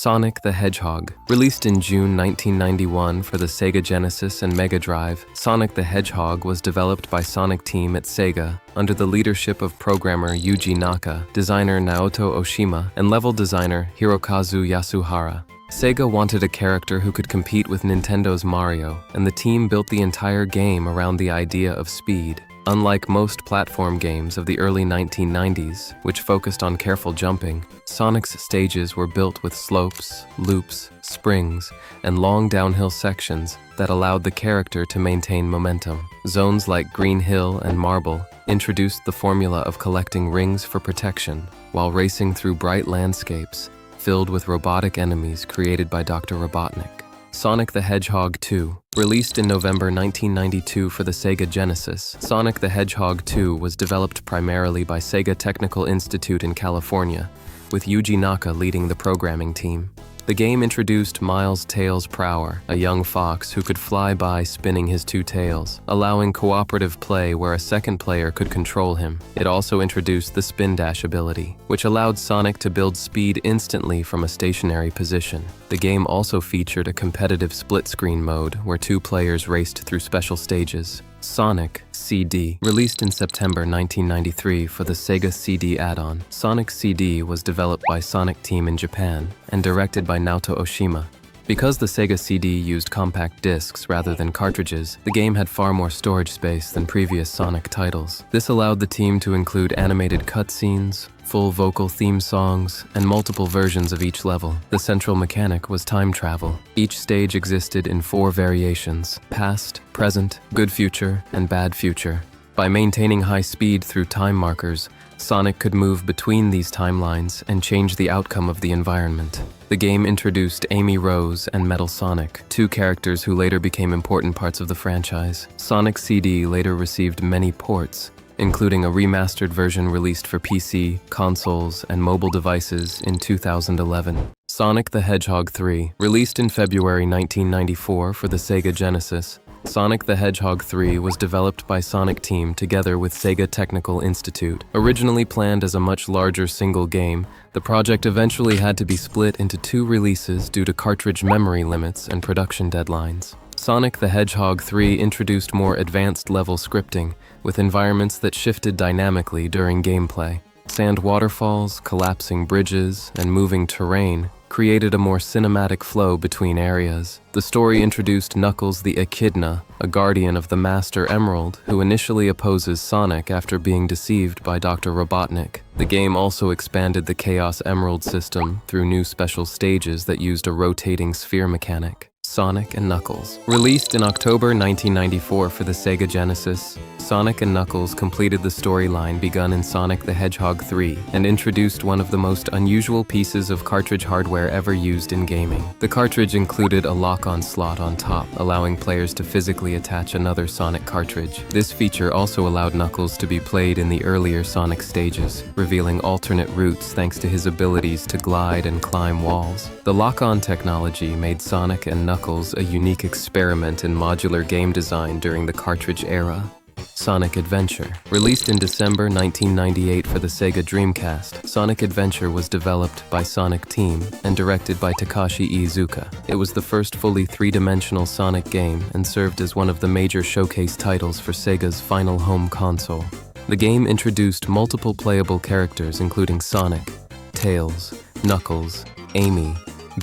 Sonic the Hedgehog. Released in June 1991 for the Sega Genesis and Mega Drive, Sonic the Hedgehog was developed by Sonic Team at Sega under the leadership of programmer Yuji Naka, designer Naoto Oshima, and level designer Hirokazu Yasuhara. Sega wanted a character who could compete with Nintendo's Mario, and the team built the entire game around the idea of speed. Unlike most platform games of the early 1990s, which focused on careful jumping, Sonic's stages were built with slopes, loops, springs, and long downhill sections that allowed the character to maintain momentum. Zones like Green Hill and Marble introduced the formula of collecting rings for protection, while racing through bright landscapes filled with robotic enemies created by Dr. Robotnik. Sonic the Hedgehog 2. Released in November 1992 for the Sega Genesis, Sonic the Hedgehog 2 was developed primarily by Sega Technical Institute in California, with Yuji Naka leading the programming team. The game introduced Miles Tails Prower, a young fox who could fly by spinning his two tails, allowing cooperative play where a second player could control him. It also introduced the Spin Dash ability, which allowed Sonic to build speed instantly from a stationary position. The game also featured a competitive split-screen mode where two players raced through special stages. Sonic CD. Released in September 1993 for the Sega CD add-on, Sonic CD was developed by Sonic Team in Japan and directed by Naoto Oshima. Because the Sega CD used compact discs rather than cartridges, the game had far more storage space than previous Sonic titles. This allowed the team to include animated cutscenes, full vocal theme songs, and multiple versions of each level. The central mechanic was time travel. Each stage existed in 4 variations: past, present, good future, and bad future. By maintaining high speed through time markers, Sonic could move between these timelines and change the outcome of the environment. The game introduced Amy Rose and Metal Sonic, 2 characters who later became important parts of the franchise. Sonic CD later received many ports, including a remastered version released for PC, consoles, and mobile devices in 2011. Sonic the Hedgehog 3. Released in February 1994 for the Sega Genesis, Sonic the Hedgehog 3 was developed by Sonic Team together with Sega Technical Institute. Originally planned as a much larger single game, the project eventually had to be split into 2 releases due to cartridge memory limits and production deadlines. Sonic the Hedgehog 3 introduced more advanced level scripting, with environments that shifted dynamically during gameplay. Sand waterfalls, collapsing bridges, and moving terrain created a more cinematic flow between areas. The story introduced Knuckles the Echidna, a guardian of the Master Emerald, who initially opposes Sonic after being deceived by Dr. Robotnik. The game also expanded the Chaos Emerald system through new special stages that used a rotating sphere mechanic. Sonic and Knuckles. Released in October 1994 for the Sega Genesis, Sonic and Knuckles completed the storyline begun in Sonic the Hedgehog 3 and introduced one of the most unusual pieces of cartridge hardware ever used in gaming. The cartridge included a lock-on slot on top, allowing players to physically attach another Sonic cartridge. This feature also allowed Knuckles to be played in the earlier Sonic stages, revealing alternate routes thanks to his abilities to glide and climb walls. The lock-on technology made Sonic and Knuckles a unique experiment in modular game design during the cartridge era. Sonic Adventure. Released in December 1998 for the Sega Dreamcast, Sonic Adventure was developed by Sonic Team and directed by Takashi Iizuka. It was the first fully 3-dimensional Sonic game and served as one of the major showcase titles for Sega's final home console. The game introduced multiple playable characters including Sonic, Tails, Knuckles, Amy,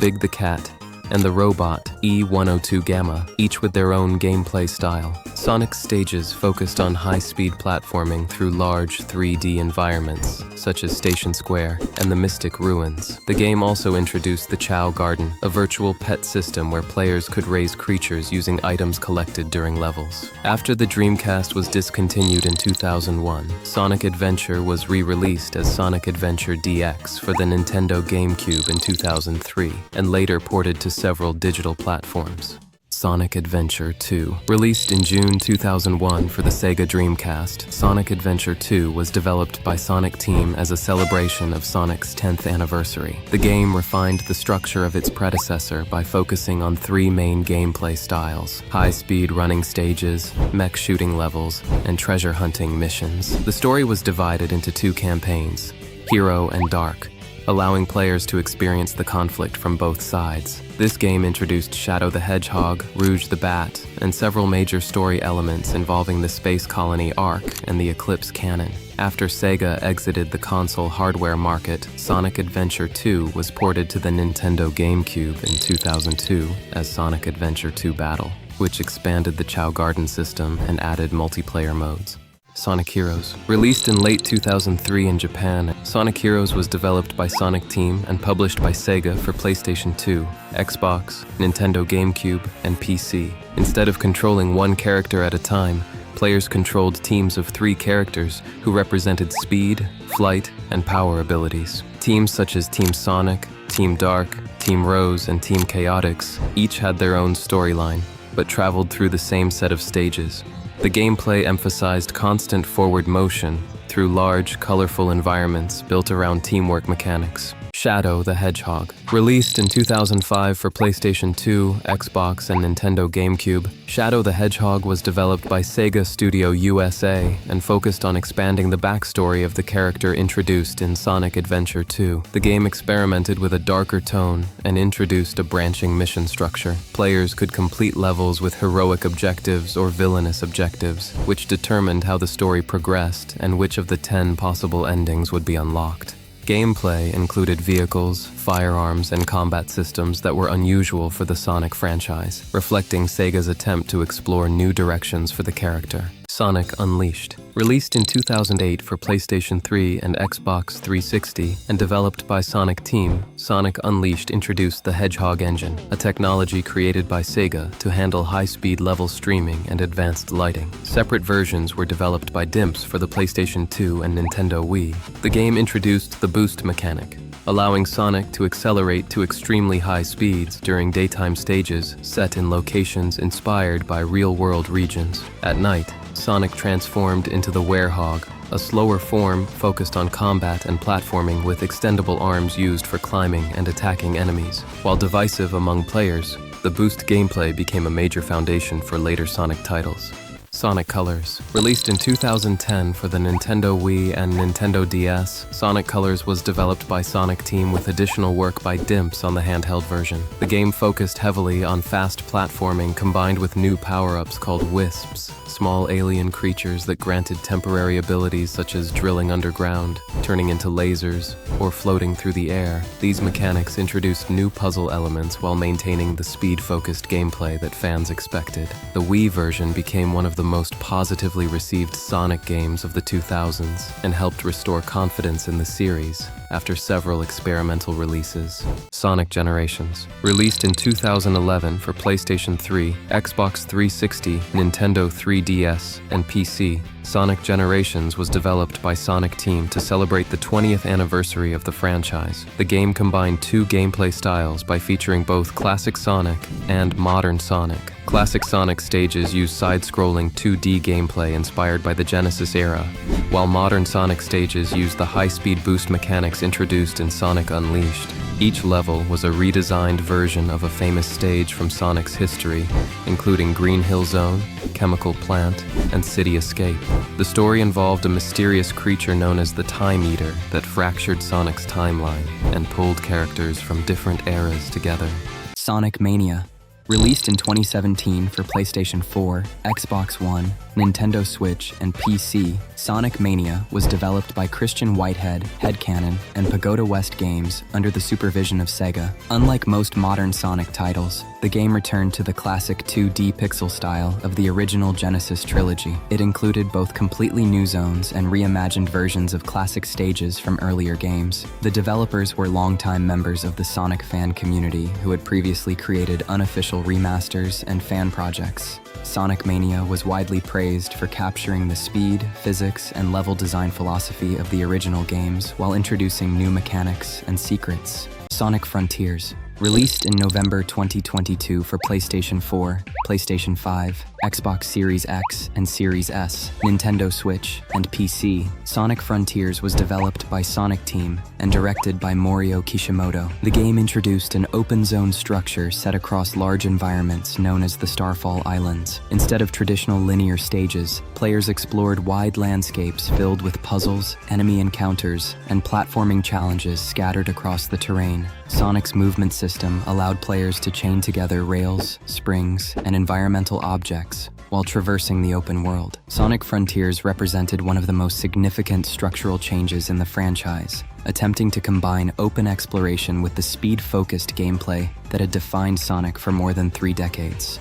Big the Cat, and the robot E-102 Gamma, each with their own gameplay style. Sonic's stages focused on high-speed platforming through large 3D environments, such as Station Square and the Mystic Ruins. The game also introduced the Chow Garden, a virtual pet system where players could raise creatures using items collected during levels. After the Dreamcast was discontinued in 2001, Sonic Adventure was re-released as Sonic Adventure DX for the Nintendo GameCube in 2003, and later ported to several digital platforms. Sonic Adventure 2. Released in June 2001 for the Sega Dreamcast, Sonic Adventure 2 was developed by Sonic Team as a celebration of Sonic's 10th anniversary. The game refined the structure of its predecessor by focusing on 3 main gameplay styles: high-speed running stages, mech shooting levels, and treasure hunting missions. The story was divided into 2 campaigns, Hero and Dark, allowing players to experience the conflict from both sides. This game introduced Shadow the Hedgehog, Rouge the Bat, and several major story elements involving the space colony Ark and the Eclipse canon. After Sega exited the console hardware market, Sonic Adventure 2 was ported to the Nintendo GameCube in 2002 as Sonic Adventure 2 Battle, which expanded the Chow Garden system and added multiplayer modes. Sonic Heroes. Released in late 2003 in Japan, Sonic Heroes was developed by Sonic Team and published by Sega for PlayStation 2, Xbox, Nintendo GameCube, and PC. Instead of controlling one character at a time, players controlled teams of 3 characters who represented speed, flight, and power abilities. Teams such as Team Sonic, Team Dark, Team Rose, and Team Chaotix each had their own storyline, but traveled through the same set of stages. The gameplay emphasized constant forward motion through large, colorful environments built around teamwork mechanics. Shadow the Hedgehog. Released in 2005 for PlayStation 2, Xbox, and Nintendo GameCube, Shadow the Hedgehog was developed by Sega Studio USA and focused on expanding the backstory of the character introduced in Sonic Adventure 2. The game experimented with a darker tone and introduced a branching mission structure. Players could complete levels with heroic objectives or villainous objectives, which determined how the story progressed and which of the 10 possible endings would be unlocked. Gameplay included vehicles, firearms, and combat systems that were unusual for the Sonic franchise, reflecting Sega's attempt to explore new directions for the character. Sonic Unleashed. Released in 2008 for PlayStation 3 and Xbox 360 and developed by Sonic Team, Sonic Unleashed introduced the Hedgehog engine, a technology created by Sega to handle high-speed level streaming and advanced lighting. Separate versions were developed by Dimps for the PlayStation 2 and Nintendo Wii. The game introduced the boost mechanic, allowing Sonic to accelerate to extremely high speeds during daytime stages set in locations inspired by real-world regions. At night, Sonic transformed into the Werehog, a slower form focused on combat and platforming with extendable arms used for climbing and attacking enemies. While divisive among players, the boost gameplay became a major foundation for later Sonic titles. Sonic Colors. Released in 2010 for the Nintendo Wii and Nintendo DS, Sonic Colors was developed by Sonic Team with additional work by Dimps on the handheld version. The game focused heavily on fast platforming combined with new power-ups called Wisps, small alien creatures that granted temporary abilities such as drilling underground, turning into lasers, or floating through the air. These mechanics introduced new puzzle elements while maintaining the speed-focused gameplay that fans expected. The Wii version became one of the most positively received Sonic games of the 2000s and helped restore confidence in the series after several experimental releases. Sonic Generations. Released in 2011 for PlayStation 3, Xbox 360, Nintendo 3DS, and PC, Sonic Generations was developed by Sonic Team to celebrate the 20th anniversary of the franchise. The game combined 2 gameplay styles by featuring both classic Sonic and modern Sonic. Classic Sonic stages use side-scrolling 2D gameplay inspired by the Genesis era, while modern Sonic stages use the high-speed boost mechanics introduced in Sonic Unleashed. Each level was a redesigned version of a famous stage from Sonic's history, including Green Hill Zone, Chemical Plant, and City Escape. The story involved a mysterious creature known as the Time Eater that fractured Sonic's timeline and pulled characters from different eras together. Sonic Mania. Released in 2017 for PlayStation 4, Xbox One, Nintendo Switch, and PC, Sonic Mania was developed by Christian Whitehead, Headcanon, and Pagoda West Games under the supervision of Sega. Unlike most modern Sonic titles, the game returned to the classic 2D pixel style of the original Genesis trilogy. It included both completely new zones and reimagined versions of classic stages from earlier games. The developers were longtime members of the Sonic fan community who had previously created unofficial remasters and fan projects. Sonic Mania was widely praised for capturing the speed, physics, and level design philosophy of the original games while introducing new mechanics and secrets. Sonic Frontiers. Released in November 2022 for PlayStation 4, PlayStation 5, Xbox Series X and Series S, Nintendo Switch, and PC, Sonic Frontiers was developed by Sonic Team and directed by Morio Kishimoto. The game introduced an open-zone structure set across large environments known as the Starfall Islands. Instead of traditional linear stages, players explored wide landscapes filled with puzzles, enemy encounters, and platforming challenges scattered across the terrain. Sonic's movement system allowed players to chain together rails, springs, and environmental objects while traversing the open world. Sonic Frontiers represented one of the most significant structural changes in the franchise, attempting to combine open exploration with the speed-focused gameplay that had defined Sonic for more than 3 decades.